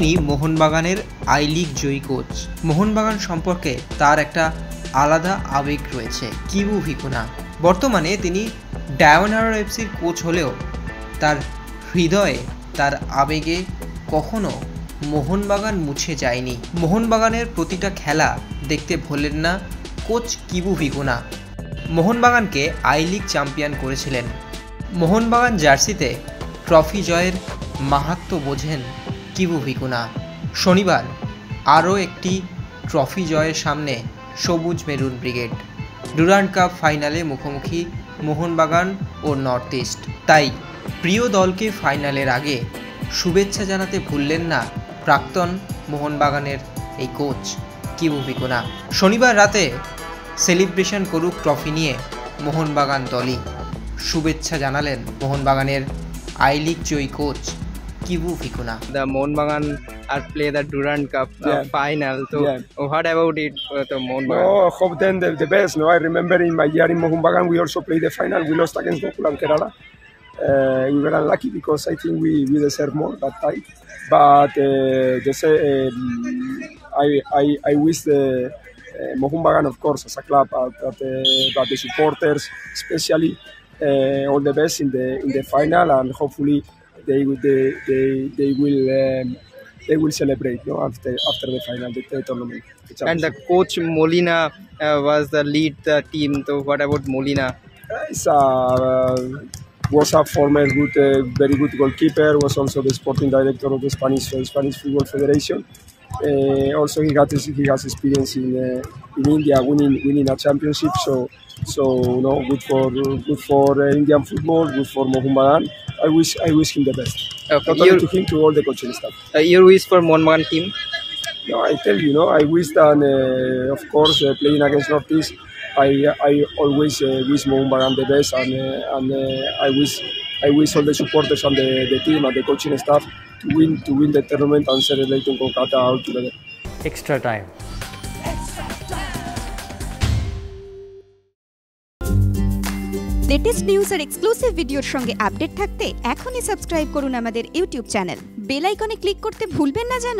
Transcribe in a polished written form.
তিনি মোহনবাগানের I league Joyee coach. Mohun Bagan সম্পর্কে তার একটা আলাদা আবেগ রয়েছে কিবু ভিকুনা। বর্তমানে তিনি ডায়মন্ড এফসির কোচ হলেও তার হৃদয়ে তার আবেগে কখনো মোহনবাগান মুছে যায়নি। মোহনবাগানের প্রতিটা খেলা দেখতে ভোলেন না কোচ কিবু ভিকুনা। মোহনবাগানকে আই লিগ চ্যাম্পিয়ন করেছিলেন। মোহনবাগান জার্সিতে ট্রফি জয়ের মাহাত্ম্য বোঝেন কিবু ভিকুনা। শনিবার আরও একটি ট্রফি জয়ের সামনে সবুজ মেরুন ব্রিগেড। ডুরান্ড কাপ ফাইনালে মুখোমুখি মোহনবাগান ও নর্থ ইস্ট। তাই প্রিয় দলকে ফাইনালের আগে শুভেচ্ছা জানাতে ভুললেন না প্রাক্তন মোহনবাগানের এই কোচ কিবু ভিকুনা। শনিবার রাতে সেলিব্রেশন করুক ট্রফি নিয়ে মোহনবাগান দলই, শুভেচ্ছা জানালেন মোহনবাগানের I league Joyee coach Kibu ভিকুনা। The Mohanbagan are play the Durand Cup final. So what about it? The Mohanbagan. No, hope them the best. No, I remember in my year in Mohanbagan we also played the final. We lost against Gokulam Kerala. We were unlucky because I think we deserved more that time. But I wish the Mohanbagan, of course, as a club, but the supporters, especially, all the best in the final, and hopefully they will celebrate, no, after the final, the tournament. And the coach Molina was the lead the team. So what about Molina? Was a former very good goalkeeper. Was also the sporting director of the Spanish Football Federation. Also, he has experience in India, winning a championship. So no, good for Indian football, good for Mohanbagan. I wish him the best. Okay. Not only to him, to all the coaching staff. Your wish for Mohanbagan team? No, I tell you, no, I wish that, of course, playing against North East, I always wish Mohanbagan the best, and I wish all the supporters and the team and the coaching staff to win the tournament and celebrate in Kolkata all together. Extra time. Latest news আর exclusive ভিডিওর সঙ্গে update থাকতে এখনই subscribe করুন আমাদের YouTube channel. Bell আইকনে click করতে ভুলবেন না যেন।